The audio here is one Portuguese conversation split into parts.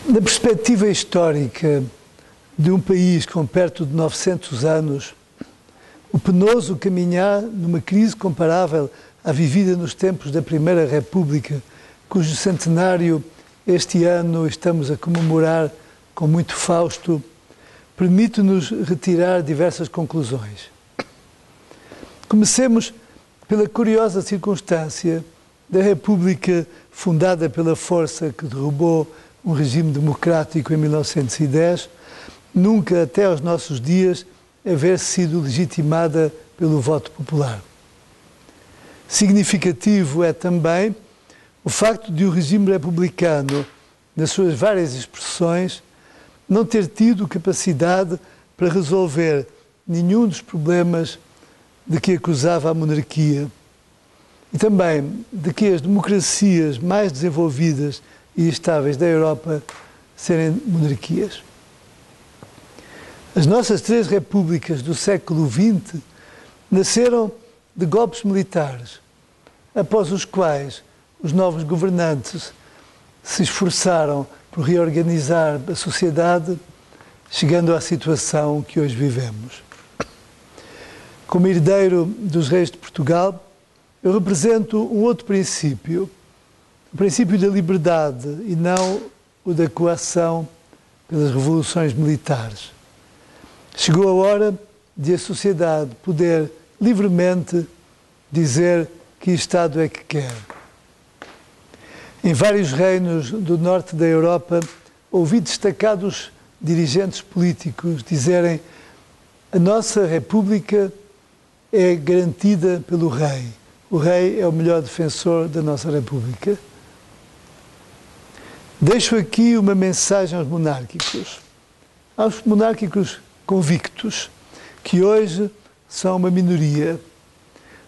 Na perspectiva histórica de um país com perto de 900 anos, o penoso caminhar numa crise comparável à vivida nos tempos da Primeira República, cujo centenário este ano estamos a comemorar com muito fausto, permite-nos retirar diversas conclusões. Comecemos pela curiosa circunstância da República fundada pela força que derrubou um regime democrático em 1910, nunca até aos nossos dias haver sido legitimada pelo voto popular. Significativo é também o facto de o regime republicano, nas suas várias expressões, não ter tido capacidade para resolver nenhum dos problemas de que acusava a monarquia e também de que as democracias mais desenvolvidas e estáveis da Europa serem monarquias. As nossas três repúblicas do século XX nasceram de golpes militares, após os quais os novos governantes se esforçaram por reorganizar a sociedade, chegando à situação que hoje vivemos. Como herdeiro dos reis de Portugal, eu represento um outro princípio, o princípio da liberdade e não o da coação pelas revoluções militares. Chegou a hora de a sociedade poder livremente dizer que Estado é que quer. Em vários reinos do norte da Europa, ouvi destacados dirigentes políticos dizerem: a nossa República é garantida pelo rei. O rei é o melhor defensor da nossa República. Deixo aqui uma mensagem aos monárquicos convictos, que hoje são uma minoria,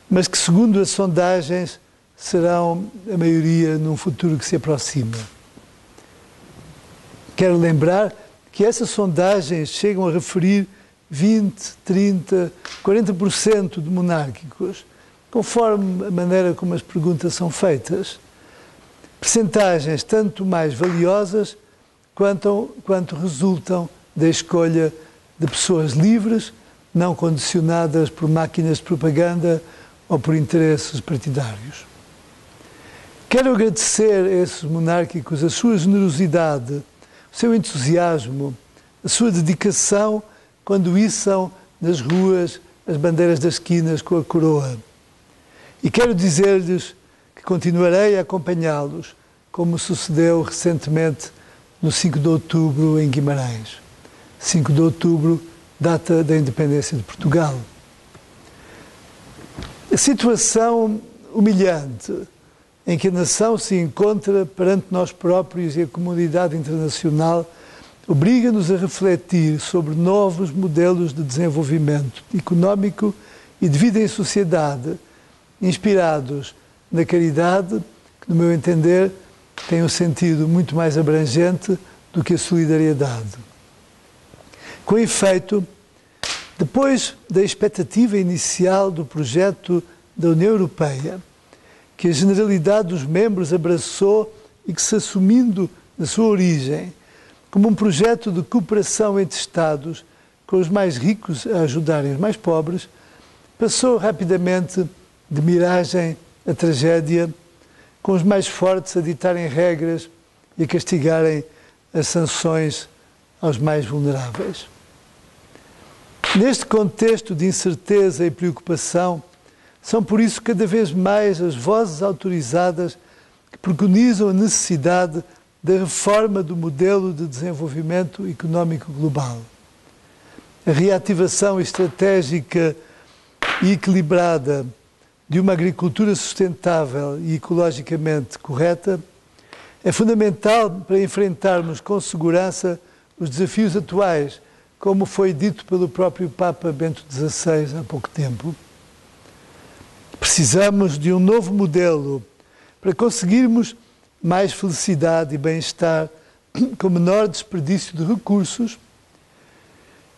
mas que, segundo as sondagens, serão a maioria num futuro que se aproxima. Quero lembrar que essas sondagens chegam a referir 20, 30, 40% de monárquicos, conforme a maneira como as perguntas são feitas. Percentagens tanto mais valiosas quanto resultam da escolha de pessoas livres, não condicionadas por máquinas de propaganda ou por interesses partidários. Quero agradecer a esses monárquicos a sua generosidade, o seu entusiasmo, a sua dedicação quando içam nas ruas as bandeiras das esquinas com a coroa. E quero dizer-lhes que continuarei a acompanhá-los, como sucedeu recentemente no 5 de outubro em Guimarães. 5 de outubro, data da independência de Portugal. A situação humilhante em que a nação se encontra perante nós próprios e a comunidade internacional obriga-nos a refletir sobre novos modelos de desenvolvimento económico e de vida em sociedade, inspirados na caridade, que, no meu entender, tem um sentido muito mais abrangente do que a solidariedade. Com efeito, depois da expectativa inicial do projeto da União Europeia, que a generalidade dos membros abraçou e que, se assumindo na sua origem como um projeto de cooperação entre Estados, com os mais ricos a ajudarem os mais pobres, passou rapidamente de miragem a tragédia, com os mais fortes a ditarem regras e a castigarem as sanções aos mais vulneráveis. Neste contexto de incerteza e preocupação, são por isso cada vez mais as vozes autorizadas que preconizam a necessidade da reforma do modelo de desenvolvimento económico global. A reativação estratégica e equilibrada de uma agricultura sustentável e ecologicamente correta é fundamental para enfrentarmos com segurança os desafios atuais, como foi dito pelo próprio Papa Bento XVI há pouco tempo. Precisamos de um novo modelo para conseguirmos mais felicidade e bem-estar com menor desperdício de recursos,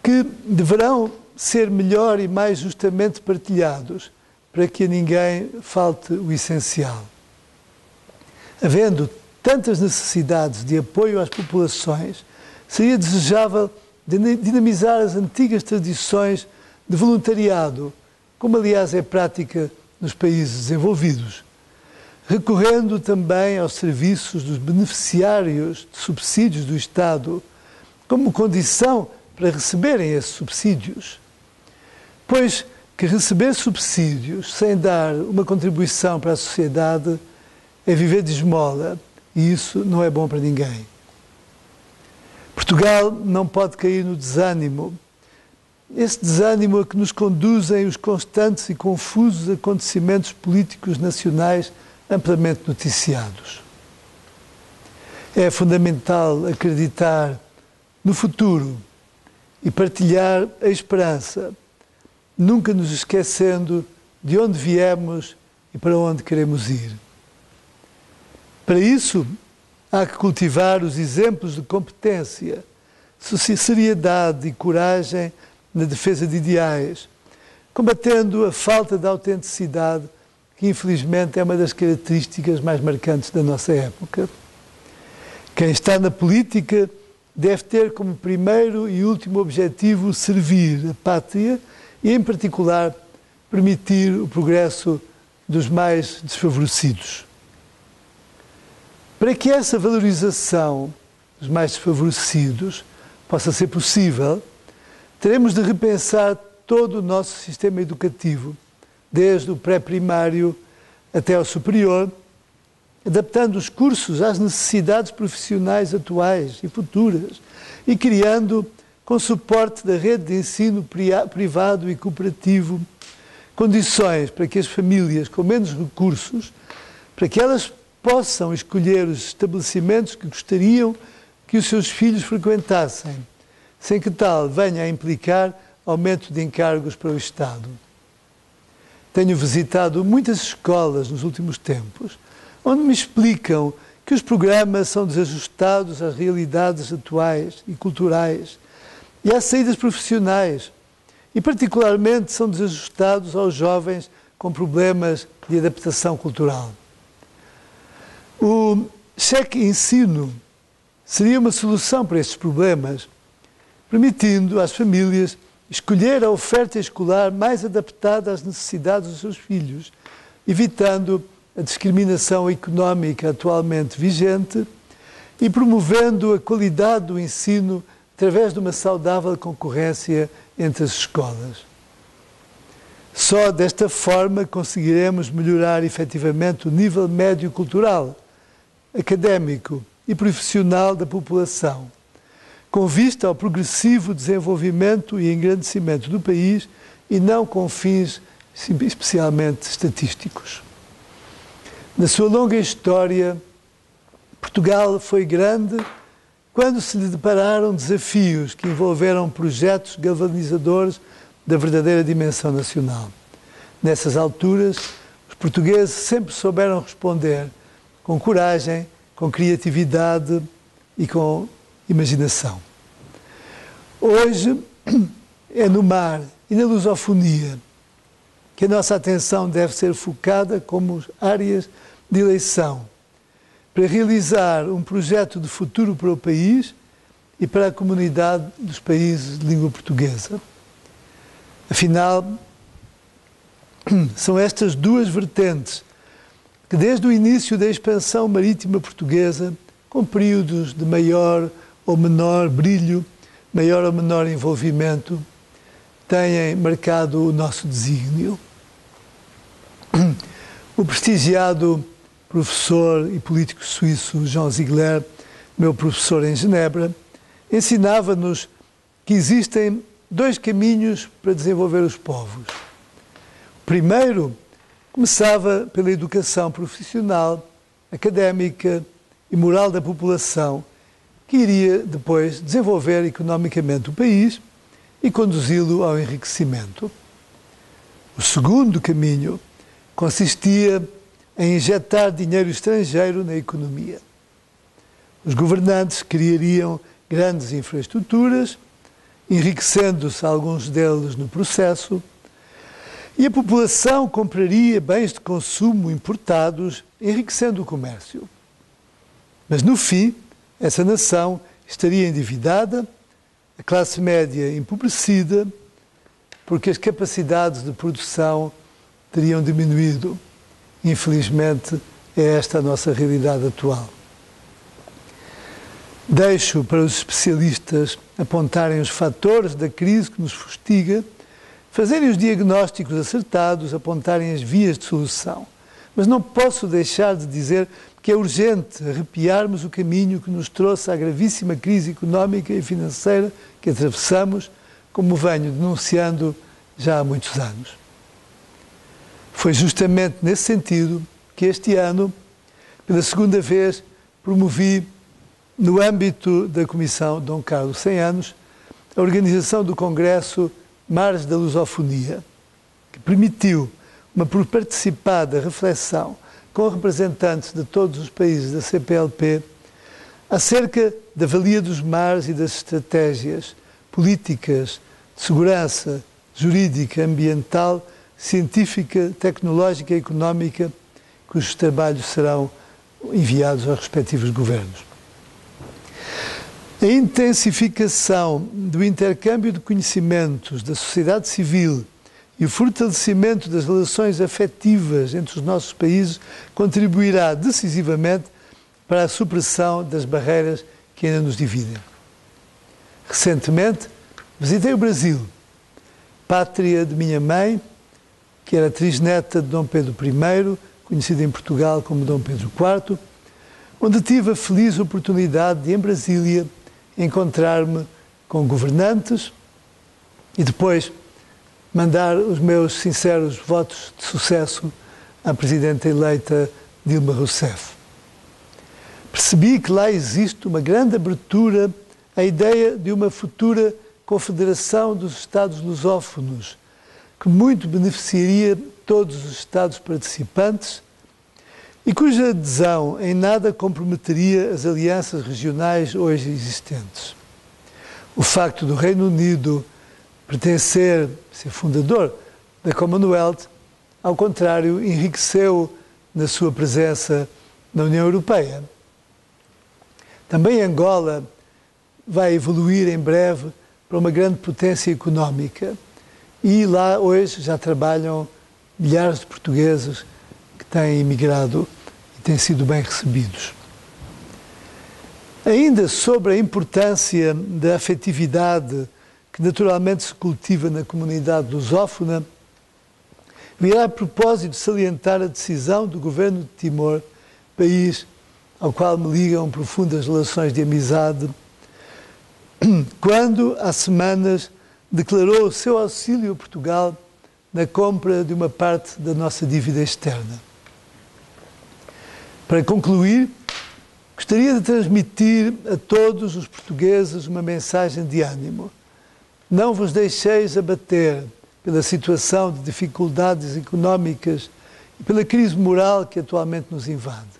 que deverão ser melhor e mais justamente partilhados para que a ninguém falte o essencial. Havendo tantas necessidades de apoio às populações, seria desejável dinamizar as antigas tradições de voluntariado, como aliás é prática nos países desenvolvidos, recorrendo também aos serviços dos beneficiários de subsídios do Estado como condição para receberem esses subsídios. Pois que receber subsídios sem dar uma contribuição para a sociedade é viver de esmola e isso não é bom para ninguém. Portugal não pode cair no desânimo. Esse desânimo a que nos conduzem os constantes e confusos acontecimentos políticos nacionais amplamente noticiados. É fundamental acreditar no futuro e partilhar a esperança, nunca nos esquecendo de onde viemos e para onde queremos ir. Para isso, há que cultivar os exemplos de competência, seriedade e coragem na defesa de ideais, combatendo a falta de autenticidade, que infelizmente é uma das características mais marcantes da nossa época. Quem está na política deve ter como primeiro e último objetivo servir a pátria e, em particular, permitir o progresso dos mais desfavorecidos. Para que essa valorização dos mais desfavorecidos possa ser possível, teremos de repensar todo o nosso sistema educativo, desde o pré-primário até ao superior, adaptando os cursos às necessidades profissionais atuais e futuras e criando, com suporte da rede de ensino privado e cooperativo, condições para que as famílias com menos recursos, para que elas possam escolher os estabelecimentos que gostariam que os seus filhos frequentassem, sem que tal venha a implicar aumento de encargos para o Estado. Tenho visitado muitas escolas nos últimos tempos, onde me explicam que os programas são desajustados às realidades atuais e culturais e às saídas profissionais, e particularmente são desajustados aos jovens com problemas de adaptação cultural. O cheque ensino seria uma solução para estes problemas, permitindo às famílias escolher a oferta escolar mais adaptada às necessidades dos seus filhos, evitando a discriminação económica atualmente vigente e promovendo a qualidade do ensino através de uma saudável concorrência entre as escolas. Só desta forma conseguiremos melhorar efetivamente o nível médio cultural, académico e profissional da população, com vista ao progressivo desenvolvimento e engrandecimento do país e não com fins especialmente estatísticos. Na sua longa história, Portugal foi grande quando se lhe depararam desafios que envolveram projetos galvanizadores da verdadeira dimensão nacional. Nessas alturas, os portugueses sempre souberam responder com coragem, com criatividade e com imaginação. Hoje é no mar e na lusofonia que a nossa atenção deve ser focada como áreas de eleição para realizar um projeto de futuro para o país e para a comunidade dos países de língua portuguesa. Afinal, são estas duas vertentes que desde o início da expansão marítima portuguesa, com períodos de maior ou menor brilho, maior ou menor envolvimento, têm marcado o nosso desígnio. O prestigiado professor e político suíço Jean Ziegler, meu professor em Genebra, ensinava-nos que existem dois caminhos para desenvolver os povos. O primeiro começava pela educação profissional, académica e moral da população, que iria depois desenvolver economicamente o país e conduzi-lo ao enriquecimento. O segundo caminho consistia em injetar dinheiro estrangeiro na economia. Os governantes criariam grandes infraestruturas, enriquecendo-se alguns deles no processo, e a população compraria bens de consumo importados, enriquecendo o comércio. Mas, no fim, essa nação estaria endividada, a classe média empobrecida, porque as capacidades de produção teriam diminuído. Infelizmente, é esta a nossa realidade atual. Deixo para os especialistas apontarem os fatores da crise que nos fustiga, fazerem os diagnósticos acertados, apontarem as vias de solução. Mas não posso deixar de dizer que é urgente arrepiarmos o caminho que nos trouxe à gravíssima crise económica e financeira que atravessamos, como venho denunciando já há muitos anos. Foi justamente nesse sentido que este ano, pela segunda vez, promovi, no âmbito da Comissão Dom Carlos 100 anos, a organização do Congresso Mares da Lusofonia, que permitiu uma participada reflexão com representantes de todos os países da CPLP acerca da valia dos mares e das estratégias políticas, de segurança, jurídica, ambiental, científica, tecnológica e económica, cujos trabalhos serão enviados aos respectivos governos. A intensificação do intercâmbio de conhecimentos da sociedade civil e o fortalecimento das relações afetivas entre os nossos países contribuirá decisivamente para a supressão das barreiras que ainda nos dividem. Recentemente, visitei o Brasil, pátria de minha mãe, que era trisneta de Dom Pedro I, conhecido em Portugal como Dom Pedro IV, onde tive a feliz oportunidade de, em Brasília, encontrar-me com governantes e depois mandar os meus sinceros votos de sucesso à presidenta eleita Dilma Rousseff. Percebi que lá existe uma grande abertura à ideia de uma futura confederação dos Estados lusófonos, que muito beneficiaria todos os Estados participantes e cuja adesão em nada comprometeria as alianças regionais hoje existentes. O facto do Reino Unido ser fundador da Commonwealth, ao contrário, enriqueceu na sua presença na União Europeia. Também Angola vai evoluir em breve para uma grande potência económica e lá hoje já trabalham milhares de portugueses que têm emigrado e têm sido bem recebidos. Ainda sobre a importância da afetividade que naturalmente se cultiva na comunidade lusófona, virá a propósito salientar a decisão do governo de Timor, país ao qual me ligam profundas relações de amizade, quando, há semanas, declarou o seu auxílio a Portugal na compra de uma parte da nossa dívida externa. Para concluir, gostaria de transmitir a todos os portugueses uma mensagem de ânimo. Não vos deixeis abater pela situação de dificuldades económicas e pela crise moral que atualmente nos invade.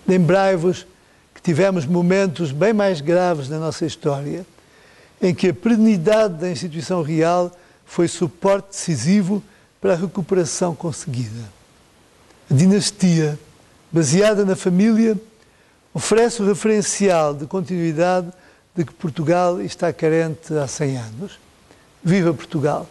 Lembrai-vos que tivemos momentos bem mais graves na nossa história, em que a perenidade da instituição real foi suporte decisivo para a recuperação conseguida. A dinastia, baseada na família, oferece o referencial de continuidade de que Portugal está carente há 100 anos. Viva Portugal!